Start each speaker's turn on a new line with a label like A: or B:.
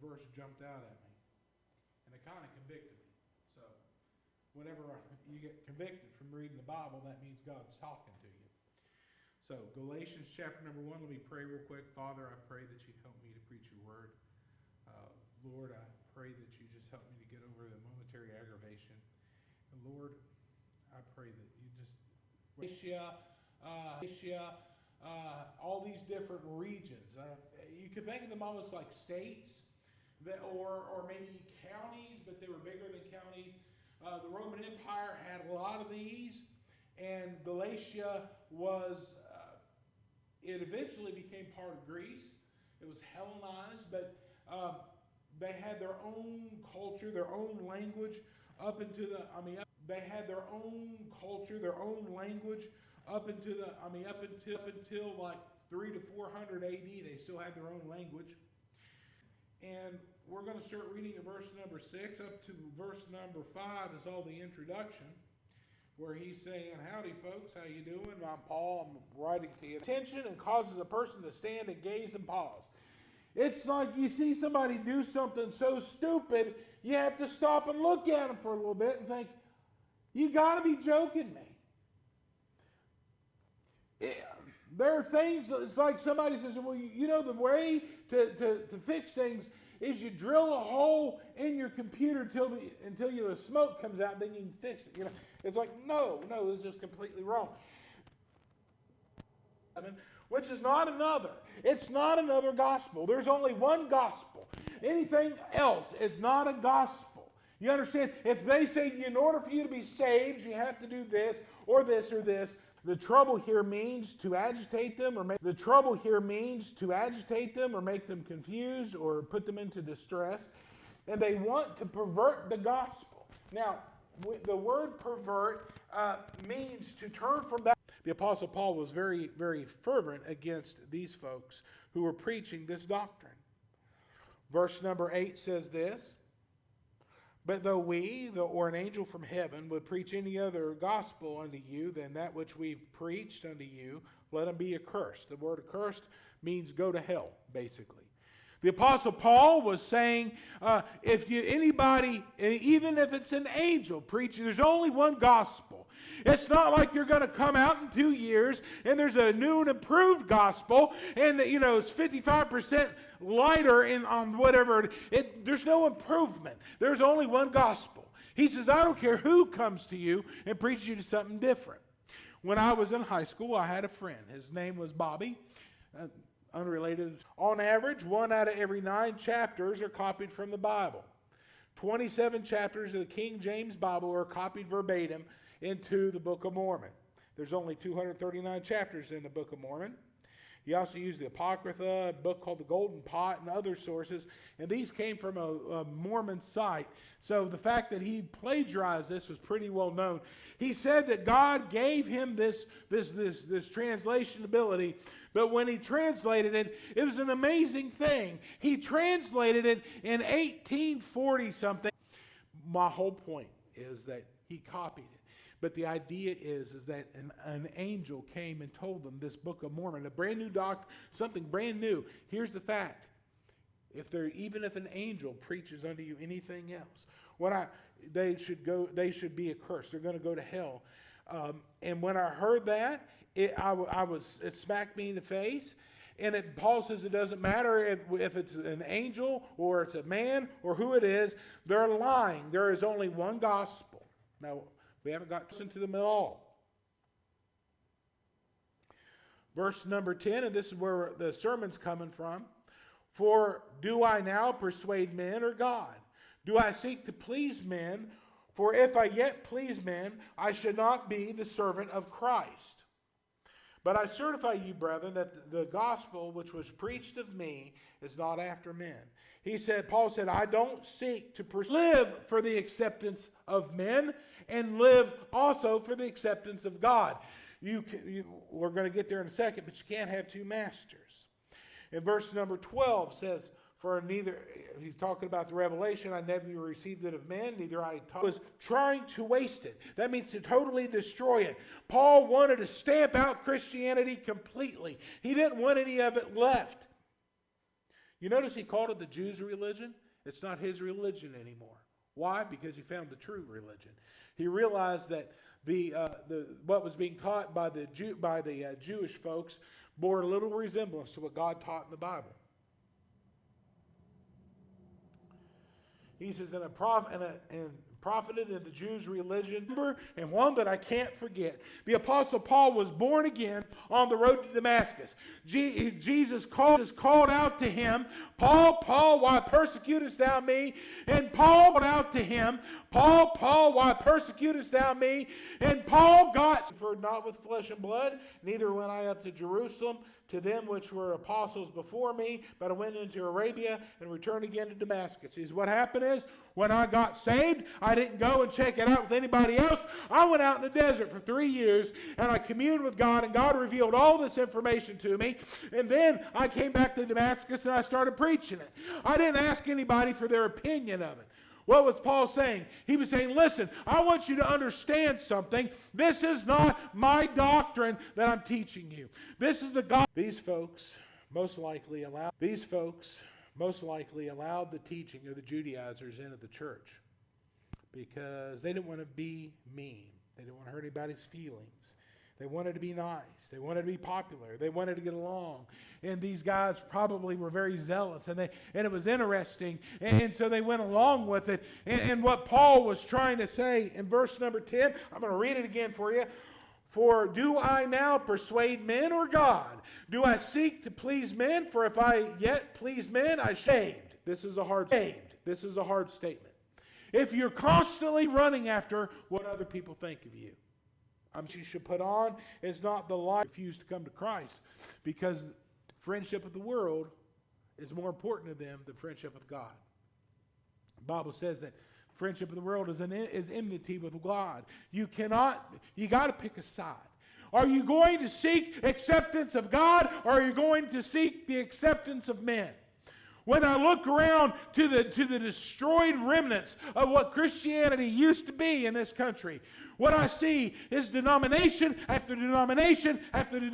A: verse jumped out at me, and it kind of convicted me. So whenever you get convicted from reading the Bible, that means God's talking to you. So Galatians chapter number 1, let me pray real quick. Father, I pray that you'd help me to preach your word. Lord, I pray that you just help me to get over the momentary aggravation. And Lord, I pray that you just all these different regions. You could think of them almost like states, or maybe counties, but they were bigger than counties. The Roman Empire had a lot of these, and Galatia was, it eventually became part of Greece. It was Hellenized, but they had their own culture, their own language up into the, they had their own culture, their own language up until like 300 to 400 AD. They still had their own language. And we're going to start reading at verse number 6 up to verse number 5 is all the introduction, where he's saying, howdy folks, how you doing? I'm Paul, I'm writing to you. Attention and causes a person to stand and gaze and pause. It's like you see somebody do something so stupid, you have to stop and look at them for a little bit and think, you got to be joking me. There are things, it's like somebody says, well, you know, the way to fix things is you drill a hole in your computer until the smoke comes out, then you can fix it. You know, it's like, no, it's just completely wrong. Which is not another. It's not another gospel. There's only one gospel. Anything else is not a gospel. You understand? If they say in order for you to be saved, you have to do this or this or this, the trouble here means to agitate them or make them confused or put them into distress. And they want to pervert the gospel. Now, the word pervert means to turn from that. The Apostle Paul was very, very fervent against these folks who were preaching this doctrine. Verse number 8 says this, but though we, or an angel from heaven, would preach any other gospel unto you than that which we've preached unto you, let him be accursed. The word accursed means go to hell, basically. The Apostle Paul was saying, anybody, even if it's an angel preaching, there's only one gospel. It's not like you're going to come out in 2 years and there's a new and improved gospel and it's 55% lighter on whatever. There's no improvement. There's only one gospel. He says, I don't care who comes to you and preaches you to something different. When I was in high school, I had a friend. His name was Bobby. Unrelated. On average, 1 out of every 9 chapters are copied from the Bible. 27 chapters of the King James Bible are copied verbatim into the Book of Mormon. There's only 239 chapters in the Book of Mormon. He also used the Apocrypha, a book called the Golden Pot, and other sources. And these came from a Mormon site. So the fact that he plagiarized this was pretty well known. He said that God gave him this translation ability. But when he translated it, it was an amazing thing. He translated it in 1840 something. My whole point is that he copied it. But the idea is that an angel came and told them this Book of Mormon, a brand new doctrine, something brand new. Here's the fact. Even if an angel preaches unto you anything else, they should be accursed. They're going to go to hell. And when I heard that, it smacked me in the face. And Paul says it doesn't matter if it's an angel or it's a man or who it is. They're lying. There is only one gospel. Now, we haven't got to listen to them at all. Verse number 10, and this is where the sermon's coming from. For do I now persuade men or God? Do I seek to please men? For if I yet please men, I should not be the servant of Christ. But I certify you, brethren, that the gospel which was preached of me is not after men. Paul said, I don't seek to live for the acceptance of men and live also for the acceptance of God. We're going to get there in a second, but you can't have two masters. In verse number 12 says, he's talking about the revelation, I never received it of men, neither I taught. Was trying to waste it. That means to totally destroy it. Paul wanted to stamp out Christianity completely. He didn't want any of it left. You notice he called it the Jews' religion? It's not his religion anymore. Why? Because he found the true religion. He realized that what was being taught by the Jewish folks bore little resemblance to what God taught in the Bible. He says, and profited in the Jews' religion, and one that I can't forget. The Apostle Paul was born again on the road to Damascus. Jesus called out to him, Paul, Paul, why persecutest thou me? And Paul called out to him, Paul, Paul, why persecutest thou me? And Paul got, for not with flesh and blood, neither went I up to Jerusalem to them which were apostles before me, but I went into Arabia and returned again to Damascus. See, what happened is, when I got saved, I didn't go and check it out with anybody else. I went out in the desert for 3 years, and I communed with God, and God revealed all this information to me. And then I came back to Damascus, and I started preaching it. I didn't ask anybody for their opinion of it. What was Paul saying? He was saying, listen, I want you to understand something. This is not my doctrine that I'm teaching you. This is the God. These folks most likely allowed the teaching of the Judaizers into the church because they didn't want to be mean. They didn't want to hurt anybody's feelings. They wanted to be nice. They wanted to be popular. They wanted to get along. And these guys probably were very zealous. And it was interesting. And so they went along with it. And what Paul was trying to say in verse number 10, I'm going to read it again for you. For do I now persuade men or God? Do I seek to please men? For if I yet please men, I shaved. This is a hard statement. If you're constantly running after what other people think of you, you should put on is not the life. Refuse to come to Christ because friendship with the world is more important to them than friendship with God. The Bible says that friendship with the world is enmity with God. You got to pick a side. Are you going to seek acceptance of God, or are you going to seek the acceptance of men? When I look around to the destroyed remnants of what Christianity used to be in this country, what I see is denomination after denomination after denomination.